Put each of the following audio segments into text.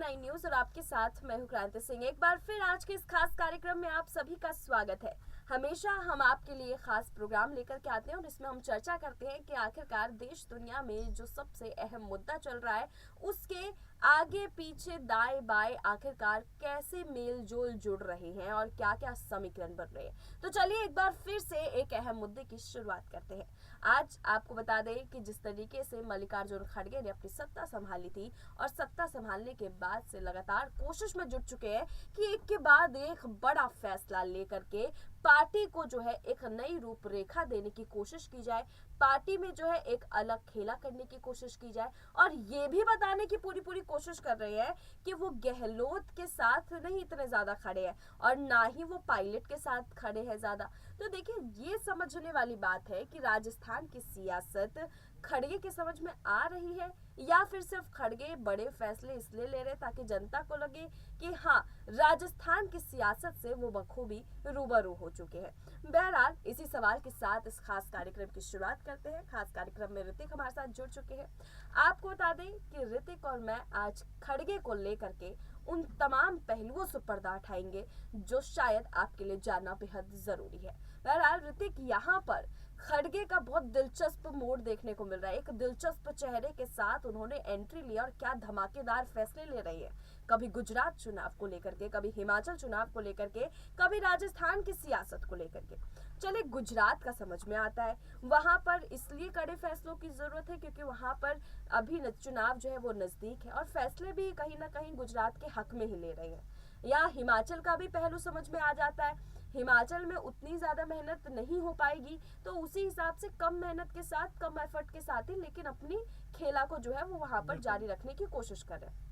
9 news और आपके साथ मैं हूं क्रांति सिंह। एक बार फिर आज के इस खास कार्यक्रम में आप सभी का स्वागत है। हमेशा हम आपके लिए खास प्रोग्राम लेकर के आते हैं और इसमें हम चर्चा करते हैं कि आखिरकार देश दुनिया में जो सबसे अहम मुद्दा चल रहा है उसके आगे पीछे दाएं बाएं आखिरकार कैसे मेल जोल जुड़ रहे हैं और क्या क्या समीकरण बन रहे हैं। तो चलिए एक बार फिर से एक अहम मुद्दे की शुरुआत करते हैं। आज आपको बता दें कि जिस तरीके से मल्लिकार्जुन खड़गे ने अपनी सत्ता संभाली थी और सत्ता संभालने के बाद से लगातार कोशिश में जुट चुके हैं कि एक के बाद एक बड़ा फैसला लेकर के पार्टी को जो है एक नई रूपरेखा देने की कोशिश की जाए, पार्टी में जो है एक अलग खेला करने की कोशिश की जाए और ये भी बताने की पूरी कोशिश कर रहे हैं कि वो गहलोत के साथ नहीं इतने ज्यादा खड़े हैं और ना ही वो पायलट के साथ खड़े हैं ज्यादा। तो देखिए ये समझने वाली बात है कि राजस्थान की सियासत खड़गे की समझ में आ रही है या फिर सिर्फ खड़गे बड़े फैसले इसलिए ले रहे ताकि जनता को लगे कि हाँ राजस्थान की सियासत से वो बखूबी रूबरू हो चुके हैं। बहरहाल इसी सवाल के साथ इस खास कार्यक्रम की शुरुआत करते हैं। खास कार्यक्रम में ऋतिक हमारे साथ जुड़ चुके हैं। आपको बता दें कि ऋतिक और मैं आज खड़गे को लेकर के उन तमाम पहलुओं से पर्दा उठाएंगे जो शायद आपके लिए जानना बेहद जरूरी है। बहरहाल ऋतिक यहाँ पर खड़गे का बहुत दिलचस्प मोड़ देखने को मिल रहा है। एक दिलचस्प चेहरे के साथ उन्होंने एंट्री लिया और क्या धमाकेदार फैसले ले रही है, कभी गुजरात चुनाव को लेकर के, कभी हिमाचल चुनाव को लेकर के, कभी राजस्थान की सियासत को लेकर के। चले गुजरात का समझ में आता है, वहां पर इसलिए कड़े फैसलों की जरूरत है क्योंकि वहां पर अभी चुनाव जो है वो नजदीक है और फैसले भी कहीं ना कहीं गुजरात के हक में ही ले रहे हैं। या हिमाचल का भी पहलू समझ में आ जाता है, हिमाचल में उतनी ज्यादा मेहनत नहीं हो पाएगी तो उसी हिसाब से कम मेहनत के साथ, कम एफर्ट के साथ ही लेकिन अपनी खेला को जो है वो वहां पर जारी रखने की कोशिश कर रहे हैं।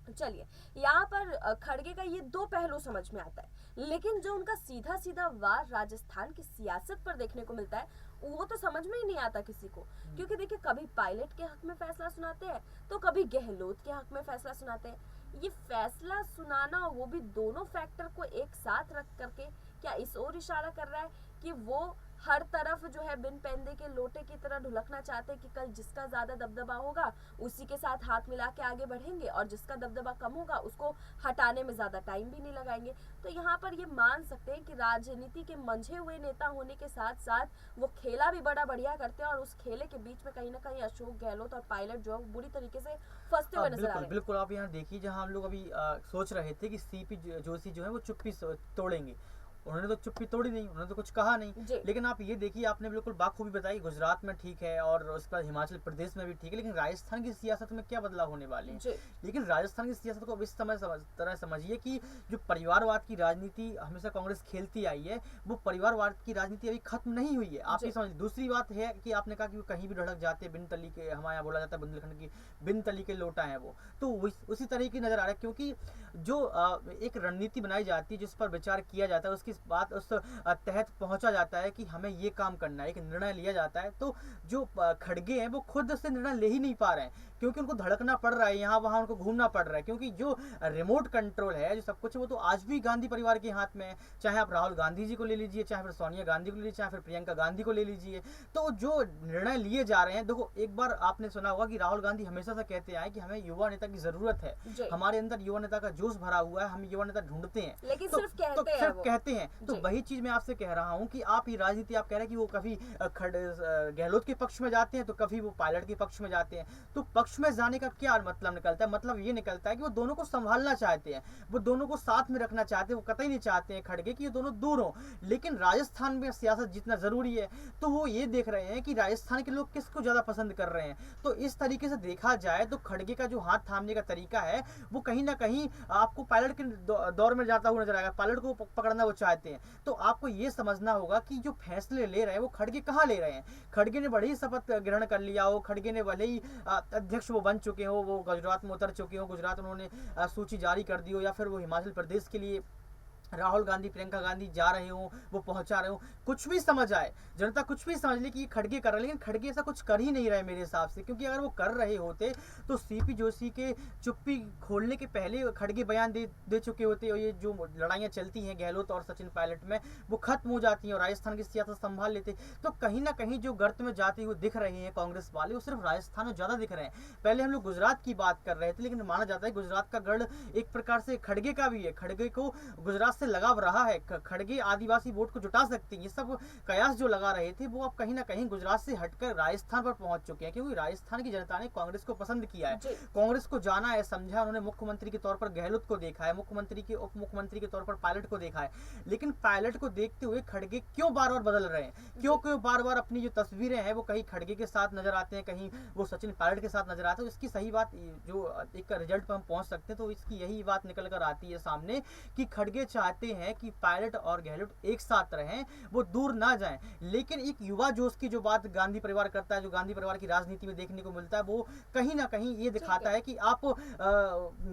चलिए यहाँ पर खड़गे का ये दो पहलू समझ में आता है, लेकिन जो उनका सीधा सीधा वार राजस्थान की सियासत पर देखने को मिलता है वो तो समझ में ही नहीं आता किसी को। क्योंकि देखिए कभी पायलट के हक में फैसला सुनाते हैं तो कभी गहलोत के हक में फैसला सुनाते हैं। ये फैसला सुनाना वो भी दोनों फैक्टर को एक साथ रख करके क्या इस ओर इशारा कर रहा है कि वो हर तरफ जो है बिन पैंदे के लोटे की तरह ढुलकना चाहते हैं कि कल जिसका ज्यादा दबदबा होगा उसी के साथ हाथ मिला के आगे बढ़ेंगे और जिसका दबदबा कम होगा उसको हटाने में ज्यादा टाइम भी नहीं लगाएंगे। तो यहाँ पर ये मान सकते हैं कि राजनीति के मंझे हुए नेता होने के साथ साथ वो खेला भी बड़ा बढ़िया करते हैं और उस खेले के बीच में कहीं ना कहीं अशोक गहलोत और पायलट जो है बुरी तरीके से फंसते हुए नजर आ रहे हैं। बिल्कुल आप यहाँ देखिए, जहाँ हम लोग अभी सोच रहे थे कि सीपी जोशी जो है वो चुप्पी तोड़ेंगे, उन्होंने तो चुप्पी तोड़ी नहीं, उन्होंने तो कुछ कहा नहीं। लेकिन आप ये देखिए, आपने बिल्कुल बाखूबी बताई, गुजरात में ठीक है और उसके बाद हिमाचल प्रदेश में भी ठीक है, लेकिन राजस्थान की सियासत में क्या बदलाव होने वाले हैं। लेकिन राजस्थान की सियासत को इस तरह समझिए कि जो परिवारवाद की राजनीति हमेशा कांग्रेस खेलती आई है वो परिवारवाद की राजनीति अभी खत्म नहीं हुई है। आप ये समझिए। दूसरी बात है कि आपने कहा कि वो कहीं भी ढड़क जाते हैं, बिन तली के, हमारे यहाँ बोला जाता है बुंदेलखंड की बिन तली के लोटा है वो, तो उसी तरह की नजर आ रहा है। क्योंकि जो एक रणनीति बनाई जाती है जिस पर विचार किया जाता है उसकी बात उस तहत पहुंचा जाता है कि हमें ये काम करना है, एक निर्णय लिया जाता है। तो जो खड़गे हैं वो खुद से निर्णय ले ही नहीं पा रहे हैं क्योंकि उनको धड़कना पड़ रहा है, यहाँ वहाँ उनको घूमना पड़ रहा है। क्योंकि जो रिमोट कंट्रोल है, जो सब कुछ है, वो तो आज भी गांधी परिवार के हाथ में है। चाहे आप राहुल गांधी जी को ले लीजिए, चाहे फिर सोनिया गांधी को ले लीजिए, चाहे फिर प्रियंका गांधी को ले लीजिए। तो जो निर्णय लिए जा रहे हैं, देखो एक बार आपने सुना होगा कि राहुल गांधी हमेशा से कहते आए कि हमें युवा नेता की जरूरत है, हमारे अंदर युवा नेता का जोश भरा हुआ है, हम युवा नेता ढूंढते हैं, लेकिन तो सिर्फ कहते हैं। तो वही चीज मैं आपसे कह रहा हूँ कि आप ये राजनीति, आप कह रहे हैं कि वो कभी गहलोत के पक्ष में जाते हैं तो कभी वो पायलट के पक्ष में जाते हैं। तो पक्ष में जाने का क्या मतलब निकलता है? मतलब ये निकलता है कि वो दोनों को संभालना चाहते हैं, वो दोनों को साथ में रखना चाहते हैं, वो कतई नहीं चाहते हैं खड़गे कि ये दोनों दूर हों। लेकिन राजस्थान में सियासत जितना जरूरी है तो वो ये देख रहे हैं कि राजस्थान के लोग किसको ज्यादा पसंद कर रहे हैं। तो इस तरीके से देखा जाए तो खड़गे का जो हाथ थामने का तरीका है वो कहीं ना कहीं आपको पायलट के दौर में जाता हुआ नजर आएगा। पायलट को पकड़ना वो चाहते हैं। तो आपको ये समझना होगा कि जो फैसले ले रहे हैं वो खड़गे कहाँ ले रहे हैं। खड़गे ने बड़े ही शपथ ग्रहण कर लिया हो, खड़गे ने भले ही अध्यक्ष वो बन चुके हो, वो गुजरात में उतर चुके हो, गुजरात उन्होंने सूची जारी कर दी हो, या फिर वो हिमाचल प्रदेश के लिए राहुल गांधी, प्रियंका गांधी जा रहे हो, वो पहुंचा रहे हो, कुछ भी समझ आए, जनता कुछ भी समझ ले कि ये खड़गे कर रहे हैं, लेकिन खड़गे ऐसा कुछ कर ही नहीं रहे मेरे हिसाब से, क्योंकि अगर वो कर रहे होते तो सीपी जोशी के चुप्पी खोलने के पहले खड़गे बयान दे चुके होते, और ये जो लड़ाइयाँ चलती हैं गहलोत और सचिन पायलट में वो खत्म हो जाती हैं और राजस्थान की सियासत संभाल लेते। तो कहीं ना कहीं जो गर्त में जाते हुए दिख रहे हैं कांग्रेस वाले, वो सिर्फ राजस्थान में ज़्यादा दिख रहे हैं। पहले हम लोग गुजरात की बात कर रहे थे, लेकिन माना जाता है गुजरात का गढ़ एक प्रकार से खड़गे का भी है, खड़गे को गुजरात से लगाव रहा है, खड़गे आदिवासी वोट को जुटा सकती हैं। ये सब कयास जो लगा रहे थे वो अब कहीं ना कहीं गुजरात से हटकर राजस्थान पर पहुंच चुके हैं, क्योंकि राजस्थान की जनता ने कांग्रेस को पसंद किया है, कांग्रेस को जाना है, समझा। उन्होंने मुख्यमंत्री के तौर पर गहलोत को देखा है, मुख्यमंत्री के उप मुख्यमंत्री के तौर पर पायलट को देखा है, लेकिन पायलट को देखते हुए खड़गे क्यों बार बार बदल रहे हैं, क्यों बार बार अपनी जो तस्वीरें हैं वो कहीं खड़गे के साथ नजर आते हैं, कहीं वो सचिन पायलट के साथ नजर आते हैं। इसकी सही बात जो एक रिजल्ट पर हम पहुंच सकते हैं, तो इसकी यही बात निकल कर आती है सामने कि खड़गे चाहते हैं कि पायलट और गहलोत एक साथ रहें, वो दूर ना जाएं। लेकिन एक युवा जोश की जो बात गांधी परिवार करता है, जो गांधी परिवार की राजनीति में देखने को मिलता है, वो कहीं ना कहीं ये दिखाता है कि आप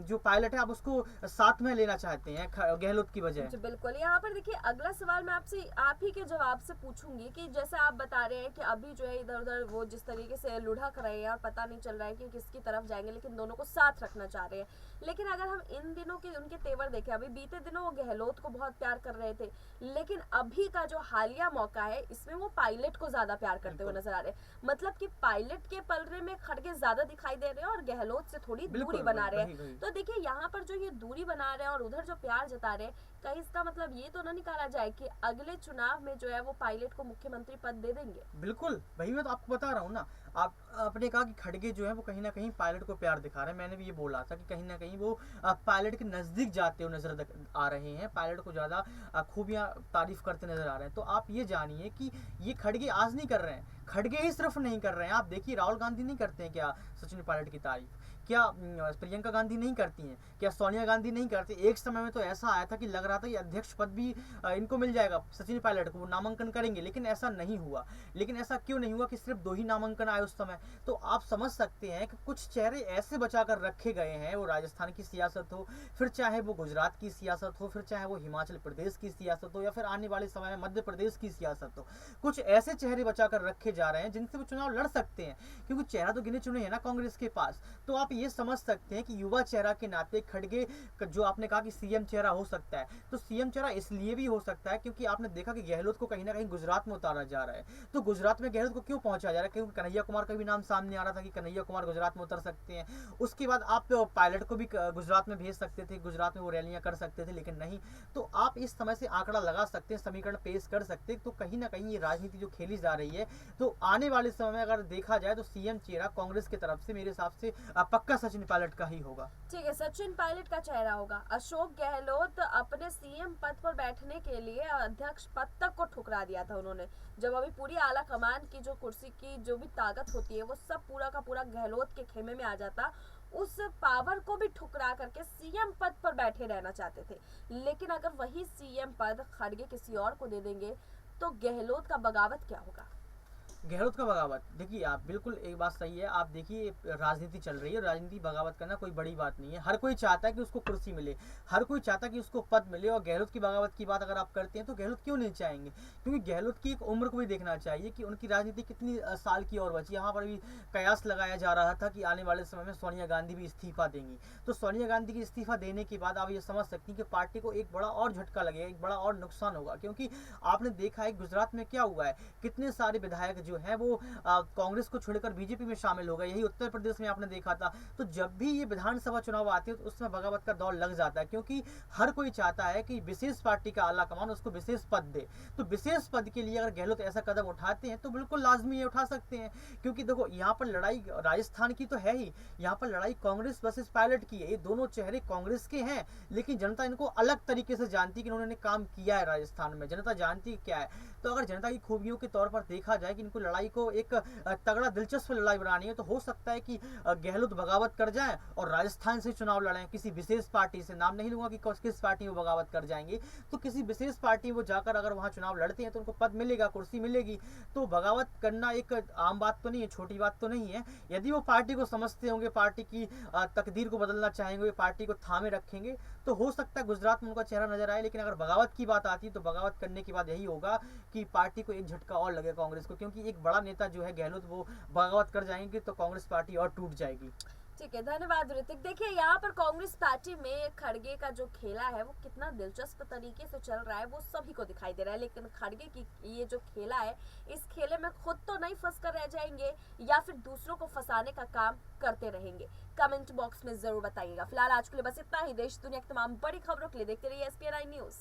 जो पायलट है आप उसको साथ में लेना चाहते हैं गहलोत की वजह। बिल्कुल। यहाँ पर देखिए अगला सवाल मैं आपसे आप ही के जवाब से पूछूंगी कि जैसे आप बता रहे हैं कि अभी जो है इधर उधर वो जिस तरीके से लुढ़क रहे हैं और पता नहीं चल रहा है कि किसकी तरफ जाएंगे, लेकिन दोनों को साथ रखना चाह रहे हैं। लेकिन अगर हम इन दिनों के उनके तेवर देखें, अभी बीते दिनों वो गहलोत को बहुत प्यार कर रहे थे, लेकिन अभी का जो हालिया मौका है इसमें वो पायलट को ज्यादा प्यार करते हुए नजर आ रहे हैं। मतलब कि पायलट के पलड़े में खड़गे ज्यादा दिखाई दे रहे हैं और गहलोत से थोड़ी दूरी बना रहे हैं। तो देखिए यहाँ पर जो ये दूरी बना रहे हैं और उधर जो प्यार जता रहे हैं, कहीं इसका मतलब ये तो ना निकाला जाए कि अगले चुनाव में जो है वो पायलट को मुख्यमंत्री पद दे देंगे? बिल्कुल, वही मैं तो आपको बता रहा हूँ ना। आपने कहा कि खड़गे जो है वो कहीं ना कहीं पायलट को प्यार दिखा रहे हैं, मैंने भी ये बोला था कि कहीं ना कहीं वो पायलट के नजदीक जाते हुए नजर आ रहे हैं, पायलट को ज्यादा खूबियां तारीफ करते नजर आ रहे हैं। तो आप ये जानिए कि ये खड़गे आज नहीं कर रहे हैं, खड़गे ही सिर्फ नहीं कर रहे हैं। आप देखिए राहुल गांधी नहीं करते हैं क्या सचिन पायलट की तारीफ, क्या प्रियंका गांधी नहीं करती हैं, क्या सोनिया गांधी नहीं करती? एक समय में तो ऐसा आया था कि लग रहा था कि अध्यक्ष पद भी इनको मिल जाएगा, सचिन पायलट को, वो नामांकन करेंगे, लेकिन ऐसा नहीं हुआ। लेकिन ऐसा क्यों नहीं हुआ कि सिर्फ 2 ही नामांकन आए उस समय? तो आप समझ सकते हैं कि कुछ चेहरे ऐसे बचाकर रखे गए हैं, वो राजस्थान की सियासत हो, फिर चाहे वो गुजरात की सियासत हो, फिर चाहे वो हिमाचल प्रदेश की सियासत हो, या फिर आने वाले समय में मध्य प्रदेश की सियासत हो। कुछ ऐसे चेहरे बचाकर रखे जा रहे हैं जिनसे वो चुनाव लड़ सकते हैं, क्योंकि चेहरा तो गिने चुने हैं ना कांग्रेस के पास। तो आप ये समझ सकते हैं कि युवा चेहरा के नाते खड़गे, जो आपने कहा कि सीएम चेहरा हो सकता है, तो सीएम चेहरा इसलिए भी हो सकता है क्योंकि आपने देखा कि गहलोत को कहीं ना कहीं गुजरात में उतारा जा रहा है। तो गुजरात में गहलोत को क्यों पहुंचा जा रहा है? क्योंकि कन्हैया कुमार का भी नाम सामने आ रहा था कि कन्हैया कुमार गुजरात में उतर सकते हैं। उसके बाद आप पायलट को भी गुजरात में भेज सकते थे, गुजरात में वो रैलियां कर सकते थे, लेकिन नहीं। तो आप इस समय से आंकड़ा लगा सकते हैं, समीकरण पेश कर सकते हैं। तो कहीं ना कहीं ये राजनीति जो खेली जा रही है, तो आने वाले समय में अगर देखा जाए तो सीएम चेहरा कांग्रेस की तरफ से मेरे हिसाब से पक्का सचिन पायलट का ही होगा। ठीक है, सचिन पायलट का चेहरा होगा। अशोक गहलोत अपने सीएम पद पर बैठने के लिए अध्यक्ष पद तक को ठुकरा दिया था उन्होंने, जब अभी पूरी आला कमान की जो कुर्सी की जो भी ताकत होती है वो सब पूरा का पूरा गहलोत के खेमे में आ जाता। उस पावर को भी ठुकरा करके सीएम पद पर बैठे रहना चाहते थे। लेकिन अगर वही सीएम पद खड़गे किसी और को दे देंगे तो गहलोत का बगावत क्या होगा? गहलोत का बगावत, देखिए आप बिल्कुल एक बात सही है। आप देखिए राजनीति चल रही है, राजनीति बगावत करना कोई बड़ी बात नहीं है। हर कोई चाहता है कि उसको कुर्सी मिले, हर कोई चाहता है कि उसको पद मिले। और गहलोत की बगावत की बात अगर आप करते हैं तो गहलोत क्यों नहीं चाहेंगे? क्योंकि गहलोत की एक उम्र को भी देखना चाहिए कि उनकी राजनीति कितनी साल की और बची। यहाँ पर भी कयास लगाया जा रहा था कि आने वाले समय में सोनिया गांधी भी इस्तीफा देंगी। तो सोनिया गांधी की इस्तीफा देने के बाद आप ये समझ सकती हैं कि पार्टी को एक बड़ा और झटका लगेगा, एक बड़ा और नुकसान होगा। क्योंकि आपने देखा है गुजरात में क्या हुआ है, कितने सारे विधायक जो है वो कांग्रेस को छोड़कर बीजेपी में शामिल हो गए। यही उत्तर प्रदेश में आपने देखा था। तो जब भी ये विधानसभा चुनाव आते हैं तो उसमें बगावत का दौर लग जाता है, क्योंकि हर कोई चाहता है कि विशेष पार्टी का आला कमान उसको विशेष पद दे। तो विशेष पद के लिए अगर गहलोत ऐसा कदम उठाते हैं तो बिल्कुल लाजमी ये उठा सकते हैं। क्योंकि देखो यहाँ पर लड़ाई राजस्थान की तो है ही, यहाँ पर लड़ाई कांग्रेस वर्सेस पायलट की है। ये दोनों चेहरे कांग्रेस के हैं, लेकिन जनता इनको अलग तरीके से जानती है कि इन्होंने काम किया है राजस्थान में। जनता जानती क्या है। तो अगर जनता की खूबियों के तौर पर देखा जाए कि इनको कोई लड़ाई को एक तगड़ा दिलचस्प लड़ाई बनानी है तो हो सकता है कि गहलोत बगावत कर जाए और राजस्थान से चुनाव लड़ें किसी विशेष पार्टी से। नाम नहीं लूंगा कि किस पार्टी में बगावत कर जाएंगे, तो किसी विशेष पार्टी वो जाकर अगर वहां चुनाव लड़ते हैं तो उनको पद मिलेगा, कुर्सी मिलेगी। तो बगावत करना एक आम बात तो नहीं है, छोटी बात तो नहीं है। यदि वो पार्टी को समझते होंगे, पार्टी की तकदीर को बदलना चाहेंगे, पार्टी को थामे रखेंगे, तो हो सकता है गुजरात में उनका चेहरा नजर आए। लेकिन अगर बगावत की बात आती है तो बगावत करने के बाद यही होगा कि पार्टी को एक झटका और लगेगा कांग्रेस को, क्योंकि एक बड़ा नेता जो है गहलोत वो बगावत कर जाएंगे तो कांग्रेस पार्टी और टूट जाएगी। ठीक है, धन्यवाद ऋतिक। देखिए यहाँ पर कांग्रेस पार्टी में खड़गे का जो खेला है वो कितना दिलचस्प तरीके से चल रहा है वो सभी को दिखाई दे रहा है। लेकिन खड़गे की ये जो खेला है, इस खेले में खुद तो नहीं फंस कर रह जाएंगे या फिर दूसरों को फंसाने का काम करते रहेंगे? कमेंट बॉक्स में जरूर बताइएगा। फिलहाल आज के लिए बस इतना ही। देश दुनिया की तमाम बड़ी खबरों के लिए देखते रहिए SPNI न्यूज।